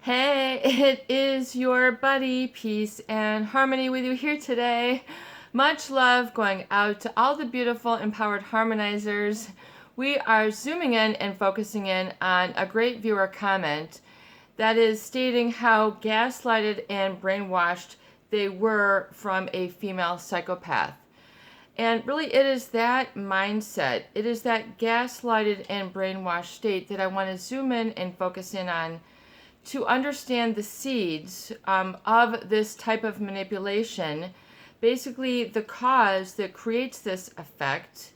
Hey, it is your buddy, Peace and Harmony with you here today. Much love going out to all the beautiful, empowered harmonizers. We are zooming in and focusing in on a great viewer comment that is stating how gaslighted and brainwashed they were from a female psychopath. And really, it is that mindset, it is that gaslighted and brainwashed state that I want to zoom in and focus in on to understand the seeds of this type of manipulation, basically the cause that creates this effect,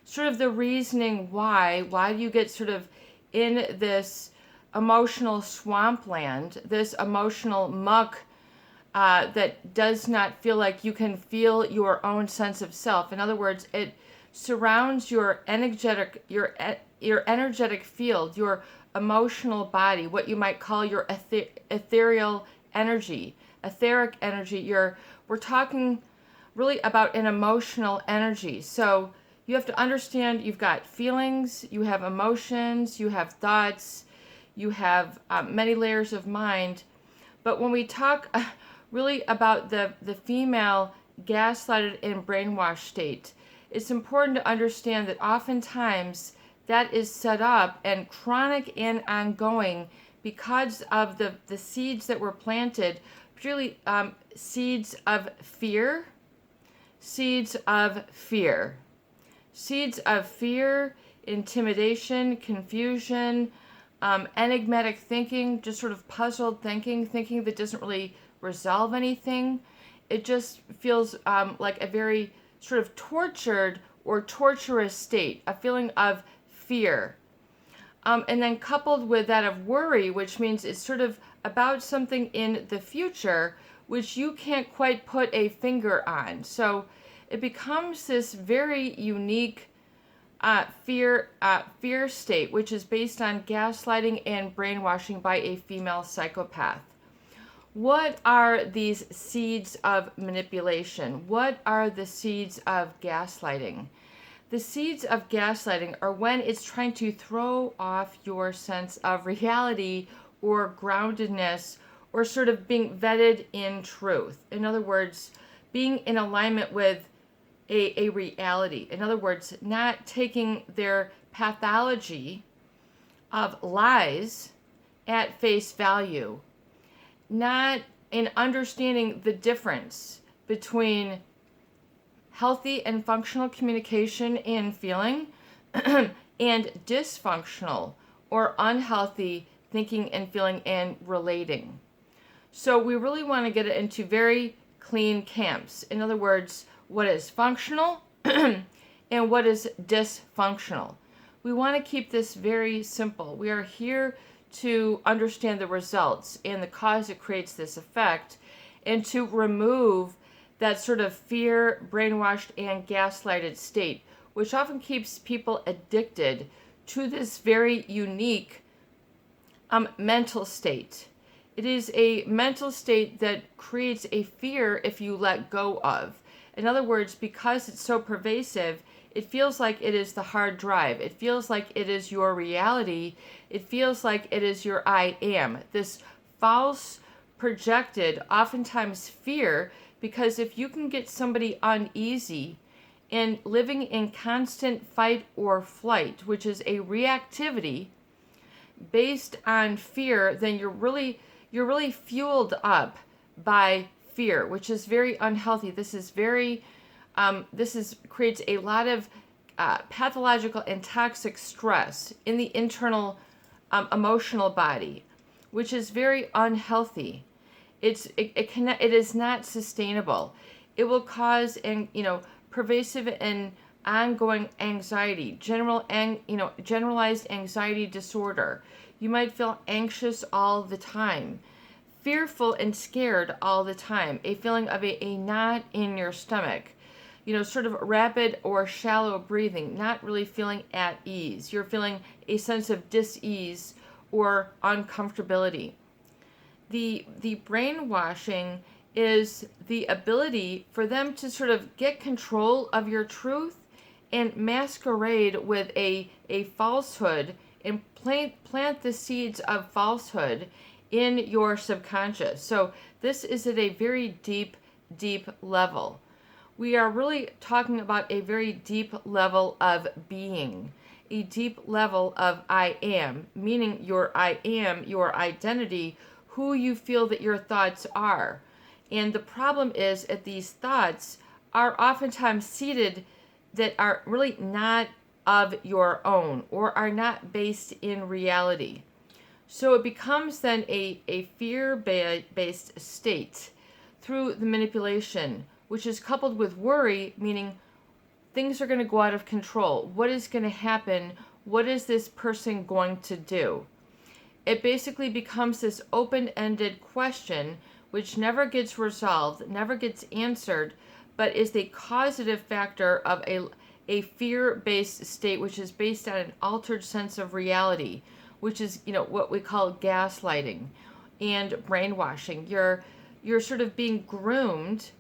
sort of the reasoning why do you get sort of in this emotional swampland, this emotional muck that does not feel like you can feel your own sense of self. In other words, it surrounds your energetic field, your emotional body, what you might call your ethereal energy, etheric energy. We're talking really about an emotional energy. So you have to understand you've got feelings, you have emotions, you have thoughts, you have many layers of mind. But when we talk really about the female gaslighted and brainwashed state, it's important to understand that oftentimes that is set up and chronic and ongoing because of the seeds that were planted, particularly seeds of fear, seeds of fear, seeds of fear, intimidation, confusion, enigmatic thinking, just sort of puzzled thinking that doesn't really resolve anything. It just feels like a very sort of tortured or torturous state, a feeling of fear. And then coupled with that of worry, which means it's sort of about something in the future, which you can't quite put a finger on. So it becomes this very unique fear state, which is based on gaslighting and brainwashing by a female psychopath. What are these seeds of manipulation? What are the seeds of gaslighting? The seeds of gaslighting are when it's trying to throw off your sense of reality or groundedness or sort of being vetted in truth. In other words, being in alignment with a reality. In other words, not taking their pathology of lies at face value, not in understanding the difference between healthy and functional communication and feeling and dysfunctional or unhealthy thinking and feeling and relating. So we really want to get it into very clean camps. In other words, what is functional and what is dysfunctional. We want to keep this very simple. We are here to understand the results and the cause that creates this effect and to remove that sort of fear, brainwashed, and gaslighted state, which often keeps people addicted to this very unique mental state. It is a mental state that creates a fear if you let go of. In other words, because it's so pervasive, it feels like it is the hard drive. It feels like it is your reality. It feels like it is your I am. This false, projected, oftentimes fear, because if you can get somebody uneasy and living in constant fight or flight, which is a reactivity based on fear, then you're really fueled up by fear, which is very unhealthy. This creates a lot of pathological and toxic stress in the internal emotional body, which is very unhealthy. It is not sustainable. It will cause pervasive and ongoing anxiety, generalized anxiety disorder. You might feel anxious all the time, fearful and scared all the time, a feeling of a knot in your stomach, sort of rapid or shallow breathing, not really feeling at ease. You're feeling a sense of dis-ease or uncomfortability. The brainwashing is the ability for them to sort of get control of your truth and masquerade with a falsehood and plant the seeds of falsehood in your subconscious. So this is at a very deep, deep level. We are really talking about a very deep level of being, a deep level of I am, meaning your I am, your identity, who you feel that your thoughts are. And the problem is that these thoughts are oftentimes seated that are really not of your own or are not based in reality. So it becomes then a fear-based state through the manipulation, which is coupled with worry, meaning things are going to go out of control. What is going to happen? What is this person going to do? It basically becomes this open-ended question which never gets resolved, never gets answered, but is the causative factor of a fear-based state, which is based on an altered sense of reality, which is, what we call gaslighting and brainwashing. You're sort of being groomed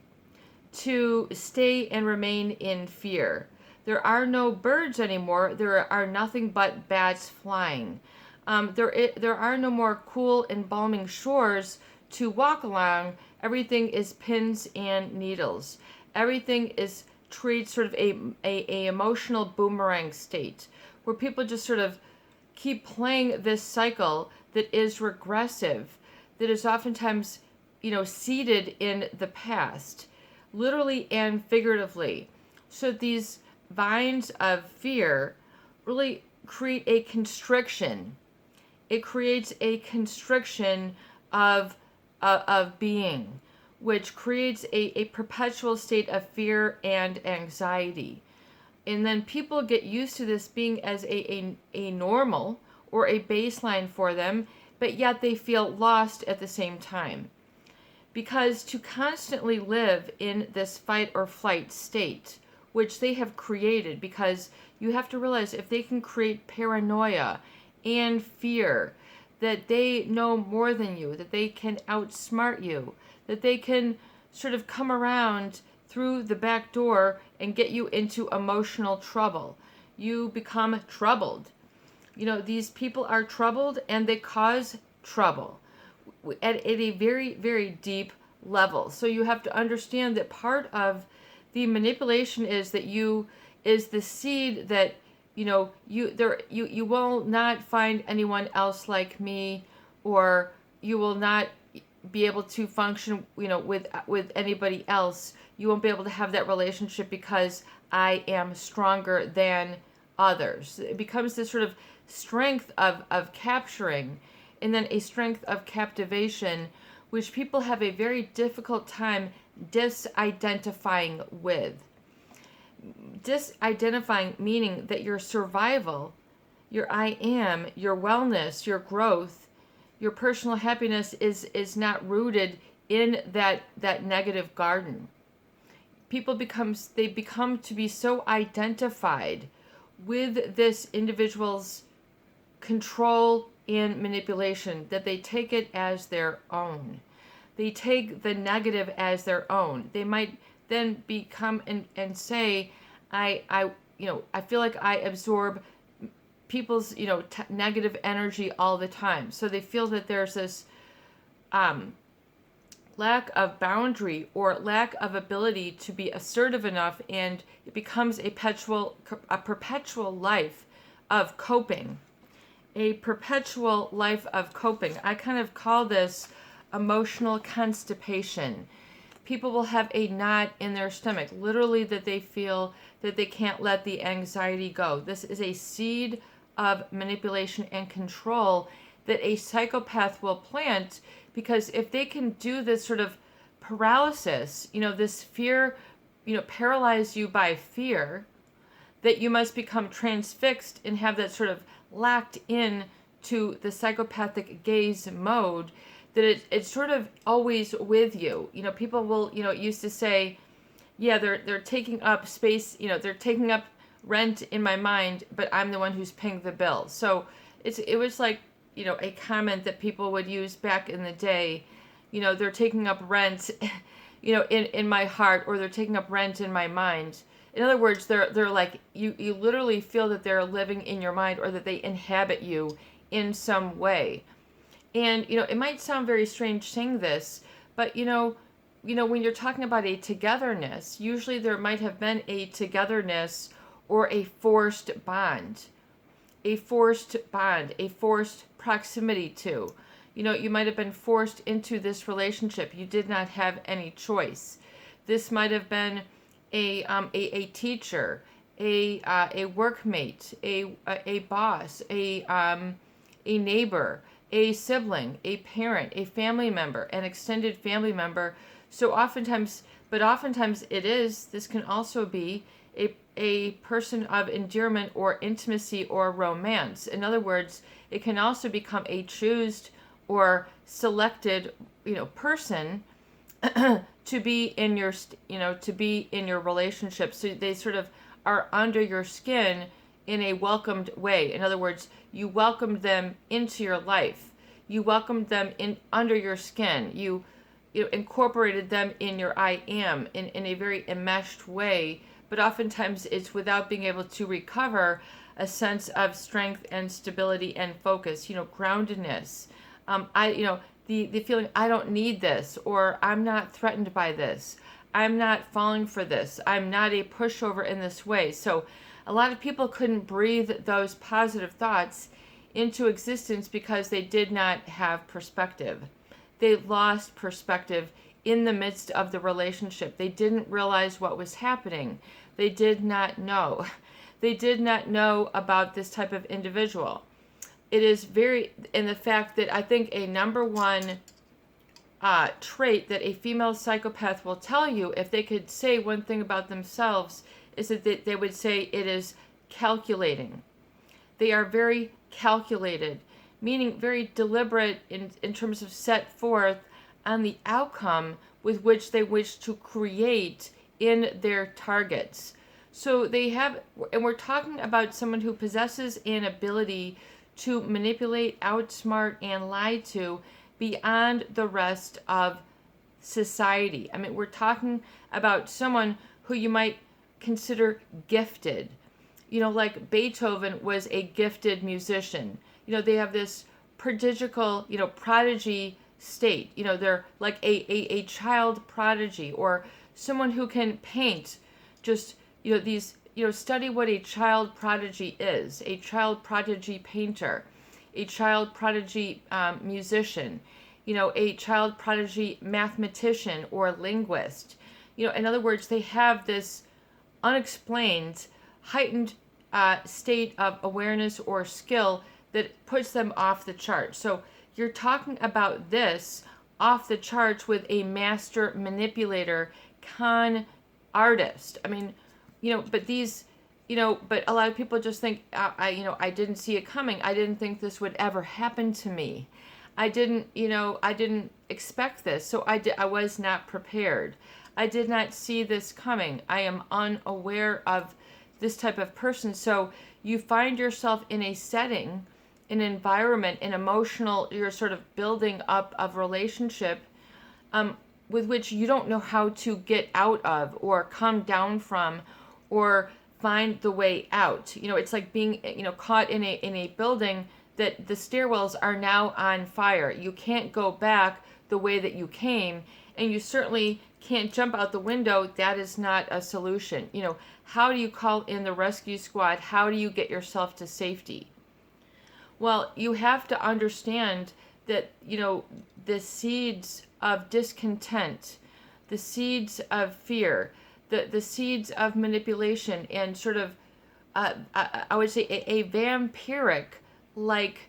to stay and remain in fear. There are no birds anymore. There are nothing but bats flying. There are no more cool, embalming shores to walk along. Everything is pins and needles. Everything is treated sort of a emotional boomerang state where people just sort of keep playing this cycle that is regressive, that is oftentimes, seated in the past, literally and figuratively. So these vines of fear really create a constriction. It creates a constriction of being, which creates a perpetual state of fear and anxiety. And then people get used to this being as a normal or a baseline for them, but yet they feel lost at the same time. Because to constantly live in this fight or flight state, which they have created, because you have to realize if they can create paranoia and fear, that they know more than you, that they can outsmart you, that they can sort of come around through the back door and get you into emotional trouble. You become troubled. These people are troubled and they cause trouble at a very, very deep level. So you have to understand that part of the manipulation is that is the seed that you will not find anyone else like me, or you will not be able to function with anybody else. You won't be able to have that relationship because I am stronger than others. It becomes this sort of strength of capturing, and then a strength of captivation, which people have a very difficult time disidentifying with. Disidentifying meaning that your survival, your I am, your wellness, your growth, your personal happiness is not rooted in that negative garden. People become to be so identified with this individual's control and manipulation that they take it as their own. They take the negative as their own. They might then become and say, I feel like I absorb people's negative energy all the time. So they feel that there's this lack of boundary or lack of ability to be assertive enough, and it becomes a perpetual life of coping. A perpetual life of coping. I kind of call this emotional constipation. People will have a knot in their stomach, literally, that they feel that they can't let the anxiety go. This is a seed of manipulation and control that a psychopath will plant, because if they can do this sort of paralysis, this fear, paralyze you by fear, that you must become transfixed and have that sort of locked in to the psychopathic gaze mode, that it's sort of always with you. People will, used to say, yeah, they're taking up space, they're taking up rent in my mind, but I'm the one who's paying the bill. So it was like, a comment that people would use back in the day, they're taking up rent, in my heart, or they're taking up rent in my mind. In other words, they're like, you literally feel that they're living in your mind, or that they inhabit you in some way. And, it might sound very strange saying this, but, when you're talking about a togetherness, usually there might have been a togetherness or a forced bond, a forced proximity to. You might have been forced into this relationship. You did not have any choice. This might have been a teacher, a workmate, a boss, a neighbor, a sibling, a parent, a family member, an extended family member. So oftentimes this can also be a person of endearment or intimacy or romance. In other words, it can also become a chosen or selected, person to be in your relationship. So they sort of are under your skin in a welcomed way. In other words, you welcomed them into your life. You welcomed them in under your skin. You incorporated them in your I am in a very enmeshed way, but oftentimes it's without being able to recover a sense of strength and stability and focus, groundedness. The feeling, I don't need this, or I'm not threatened by this. I'm not falling for this. I'm not a pushover in this way. So a lot of people couldn't breathe those positive thoughts into existence because they did not have perspective. They lost perspective in the midst of the relationship. They didn't realize what was happening. They did not know. They did not know about this type of individual. It is in the fact that I think a number one trait that a female psychopath will tell you, if they could say one thing about themselves, is that they would say it is calculating. They are very calculated, meaning very deliberate in terms of set forth on the outcome with which they wish to create in their targets. So they have, and we're talking about someone who possesses an ability to manipulate, outsmart, and lie to beyond the rest of society. I mean, we're talking about someone who you might consider gifted. Like Beethoven was a gifted musician. They have this prodigical, prodigy state. They're like a child prodigy, or someone who can paint just, study what a child prodigy is. A child prodigy painter, a child prodigy musician, a child prodigy mathematician or linguist. In other words, they have this unexplained, heightened state of awareness or skill that puts them off the chart. So you're talking about this off the charts with a master manipulator, con artist. I mean, but these, but a lot of people just think, I didn't see it coming. I didn't think this would ever happen to me. I didn't expect this. So I was not prepared. I did not see this coming. I am unaware of this type of person. So you find yourself in a setting, an environment, an emotional, you're sort of building up of relationship with which you don't know how to get out of or come down from or find the way out. It's like being, caught in a building that the stairwells are now on fire. You can't go back the way that you came, and you certainly can't jump out the window. That is not a solution. How do you call in the rescue squad? How do you get yourself to safety? Well, you have to understand that, the seeds of discontent, the seeds of fear, the seeds of manipulation, and sort of, I would say, a vampiric like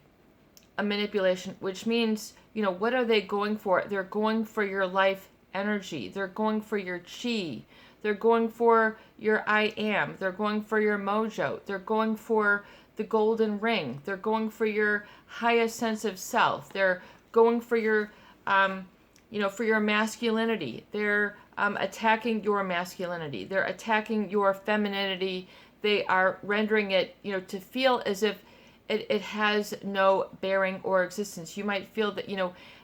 a manipulation, which means, what are they going for? They're going for your life energy. They're going for your chi. They're going for your I am. They're going for your mojo. They're going for the golden ring. They're going for your highest sense of self. They're going for your, for your masculinity. They're attacking your masculinity. They're attacking your femininity. They are rendering it, to feel as if it has no bearing or existence. You might feel that,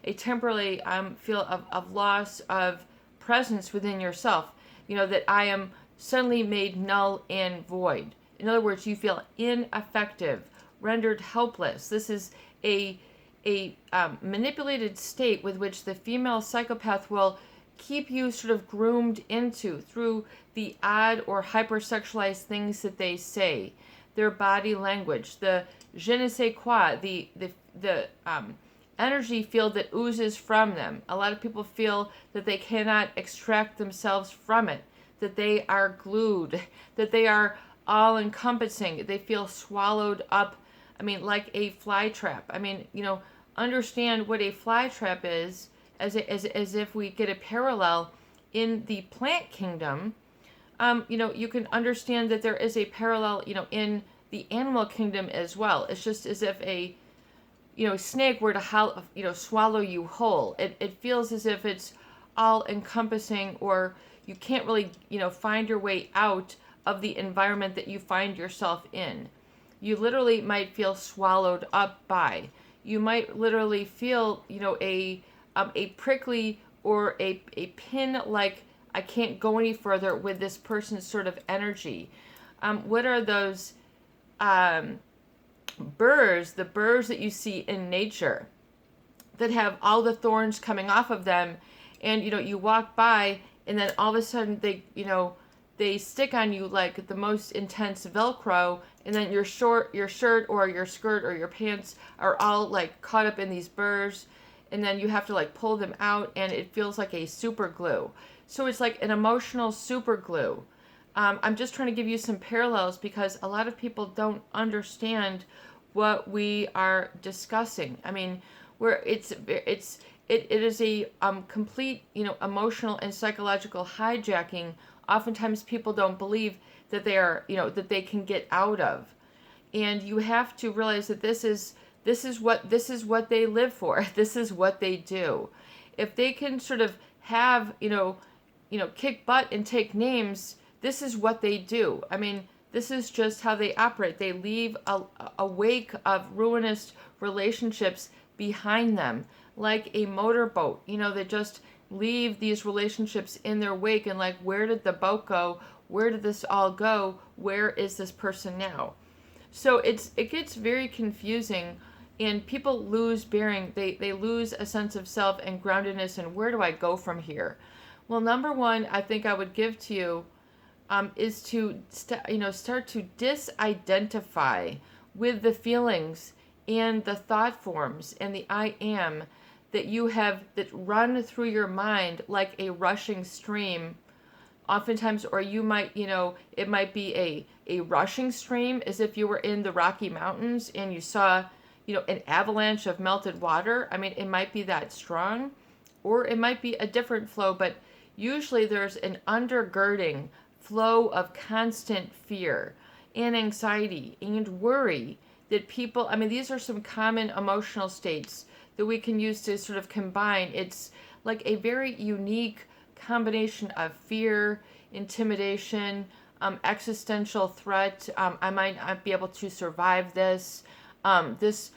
a temporary feel of loss of presence within yourself, that I am suddenly made null and void. In other words, you feel ineffective, rendered helpless. This is a a manipulated state with which the female psychopath will keep you sort of groomed into through the odd or hypersexualized things that they say, their body language, the je ne sais quoi, the energy field that oozes from them. A lot of people feel that they cannot extract themselves from it, that they are glued, that they are all encompassing. They feel swallowed up, I mean, like a fly trap. I mean, understand what a fly trap is as if we get a parallel in the plant kingdom. You can understand that there is a parallel, in the animal kingdom as well. It's just as if a snake were to swallow you whole. It feels as if it's all encompassing, or you can't really find your way out of the environment that you find yourself in. You literally might feel swallowed up by. You might literally feel a prickly or a pin, like I can't go any further with this person's sort of energy. What are those burrs, the burrs that you see in nature that have all the thorns coming off of them, and you walk by and then all of a sudden they stick on you like the most intense Velcro, and then your shirt or your skirt or your pants are all like caught up in these burrs, and then you have to like pull them out, and it feels like a super glue. So it's like an emotional super glue. I'm just trying to give you some parallels because a lot of people don't understand what we are discussing. I mean, where it is a complete emotional and psychological hijacking. Oftentimes people don't believe that they are that they can get out of, and you have to realize that this is what they live for. This is what they do. If they can sort of have kick butt and take names, this is what they do. I mean, this is just how they operate. They leave a wake of ruinous relationships behind them, like a motorboat. They just leave these relationships in their wake, and like, where did the boat go? Where did this all go? Where is this person now? So it gets very confusing, and people lose bearing. They lose a sense of self and groundedness, and where do I go from here? Well, number one, I think I would give to you is to start to disidentify with the feelings and the thought forms and the I am that you have, that run through your mind like a rushing stream oftentimes. Or you might, it might be a rushing stream, as if you were in the Rocky Mountains and you saw an avalanche of melted water. I mean, it might be that strong, or it might be a different flow, but usually there's an undergirding flow of constant fear and anxiety and worry that people, I mean, these are some common emotional states that we can use to sort of combine. It's like a very unique combination of fear, intimidation, existential threat. I might not be able to survive this. This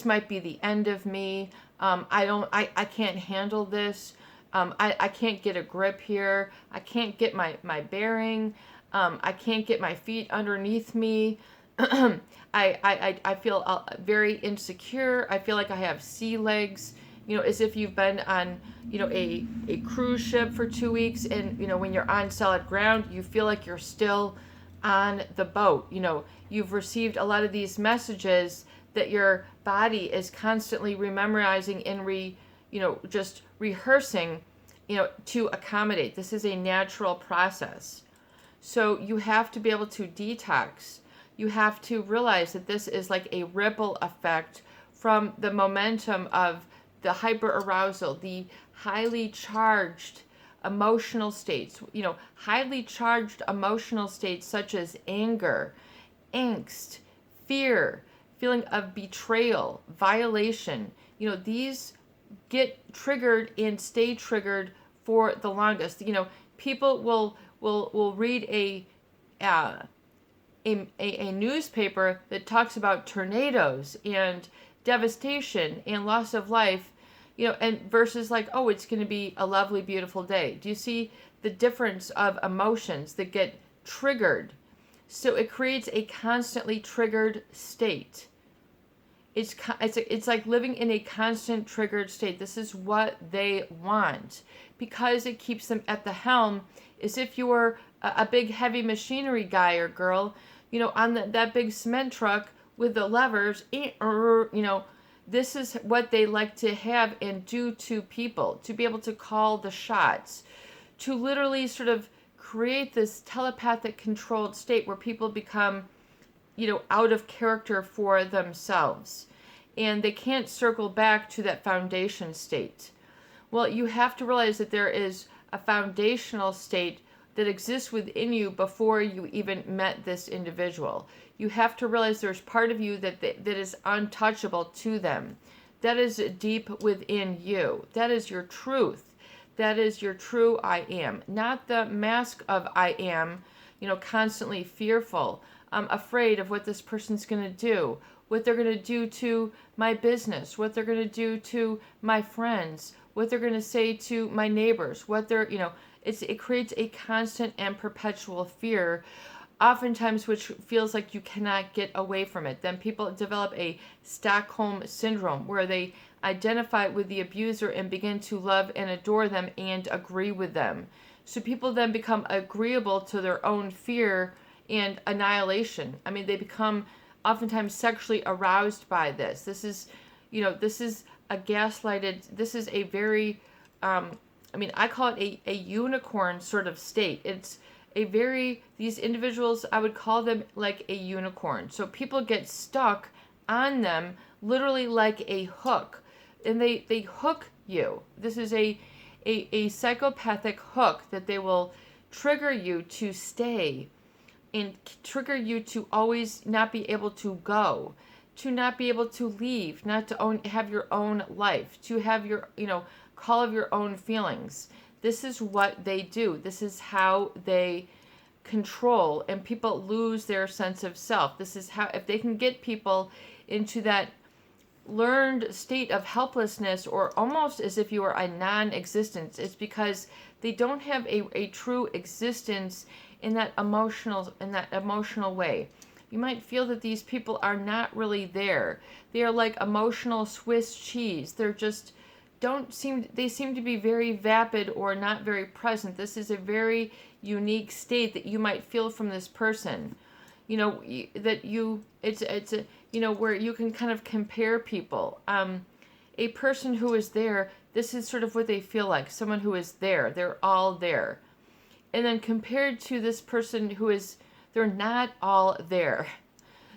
might be the end of me. I can't handle this. I can't get a grip here. I can't get my bearing. I can't get my feet underneath me. I feel very insecure. I feel like I have sea legs, as if you've been on, a cruise ship for 2 weeks, and, when you're on solid ground, you feel like you're still on the boat. You've received a lot of these messages that your body is constantly memorizing and just rehearsing, to accommodate. This is a natural process. So you have to be able to detox. You have to realize that this is like a ripple effect from the momentum of the hyperarousal, the highly charged emotional states, highly charged emotional states such as anger, angst, fear, feeling of betrayal, violation. These get triggered and stay triggered for the longest. People will read a newspaper that talks about tornadoes and devastation and loss of life, and versus like, oh, it's going to be a lovely, beautiful day. Do you see the difference of emotions that get triggered? So it creates a constantly triggered state. It's like living in a constant triggered state. This is what they want because it keeps them at the helm. As if you were a big heavy machinery guy or girl, on that big cement truck with the levers, this is what they like to have and do to people, to be able to call the shots, to literally sort of create this telepathic controlled state where people become out of character for themselves. And they can't circle back to that foundation state. Well, you have to realize that there is a foundational state that exists within you before you even met this individual. You have to realize there's part of you that is untouchable to them. That is deep within you. That is your truth. That is your true I am. Not the mask of I am, constantly fearful, afraid of what this person's going to do, what they're going to do to my business, what they're going to do to my friends, what they're going to say to my neighbors, what they're, it creates a constant and perpetual fear, oftentimes which feels like you cannot get away from it. Then people develop a Stockholm syndrome where they identify with the abuser and begin to love and adore them and agree with them. So people then become agreeable to their own fear and annihilation. I mean, they become oftentimes sexually aroused by this. This is a gaslighted, this is a very, I call it a unicorn sort of state. It's these individuals, I would call them like a unicorn. So people get stuck on them literally like a hook, and they hook you. This is a psychopathic hook that they will trigger you to stay and trigger you to always not be able to go, to not be able to leave, not to have your own life, to have your, call of your own feelings. This is what they do. This is how they control, and people lose their sense of self. This is how, if they can get people into that learned state of helplessness, or almost as if you are a non-existence, it's because they don't have a true existence in that emotional way. You might feel that these people are not really there. They are like emotional Swiss cheese. They seem to be very vapid or not very present. This is a very unique state that you might feel from this person. Where you can kind of compare people. A person who is there, this is sort of what they feel like. Someone who is there. They're all there. And then compared to this person they're not all there.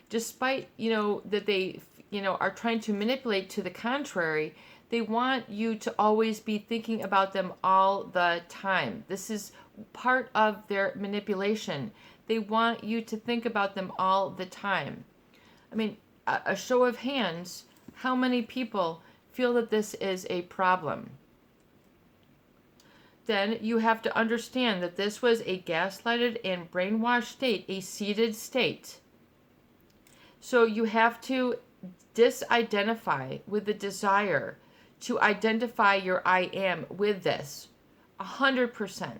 Despite, that they, are trying to manipulate to the contrary, they want you to always be thinking about them all the time. This is part of their manipulation. They want you to think about them all the time. I mean, a show of hands, how many people feel that this is a problem? Then you have to understand that this was a gaslighted and brainwashed state, a seated state. So you have to disidentify with the desire to identify your I am with this 100%.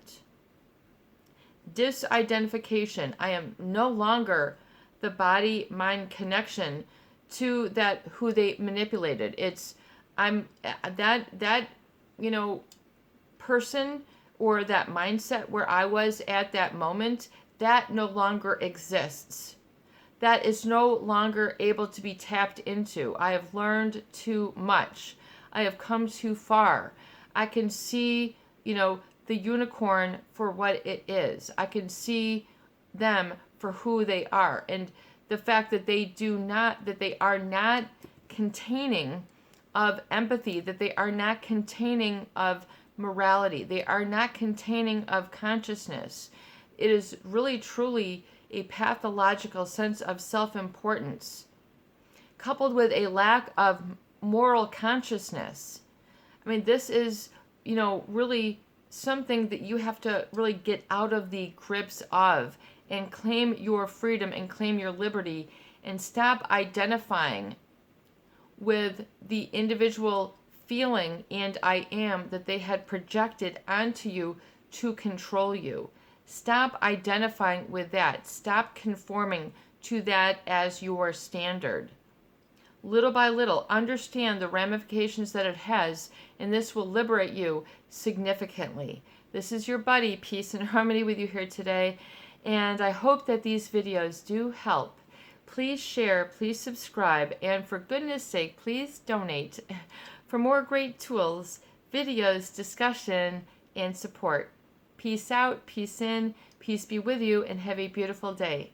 Disidentification. I am no longer the body-mind connection to that who they manipulated. I'm that person or that mindset where I was at that moment, that no longer exists. That is no longer able to be tapped into. I have learned too much. I have come too far. I can see, the unicorn for what it is. I can see them for who they are. And the fact that they are not containing of empathy, that they are not containing of morality, they are not containing of consciousness. It is really, truly a pathological sense of self-importance, coupled with a lack of moral consciousness. I mean, this is, really something that you have to really get out of the grips of and claim your freedom and claim your liberty and stop identifying with the individual feeling and I am that they had projected onto you to control you. Stop identifying with that. Stop conforming to that as your standard. little by little. Understand the ramifications that it has, and this will liberate you significantly. This is your buddy, Peace and Harmony, with you here today, and I hope that these videos do help. Please share, please subscribe, and for goodness sake, please donate for more great tools, videos, discussion, and support. Peace out, peace in, peace be with you, and have a beautiful day.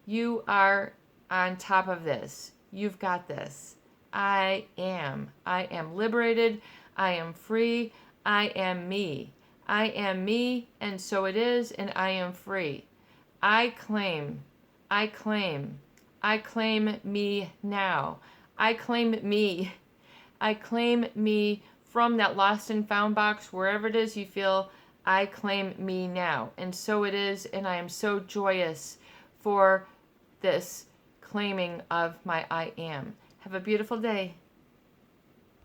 You are on top of this. You've got this. I am. I am liberated. I am free. I am me. I am me, and so it is, and I am free. I claim. I claim. I claim me now. I claim me. I claim me from that lost and found box, wherever it is you feel. I claim me now. And so it is, and I am so joyous for this claiming of my I am. Have a beautiful day.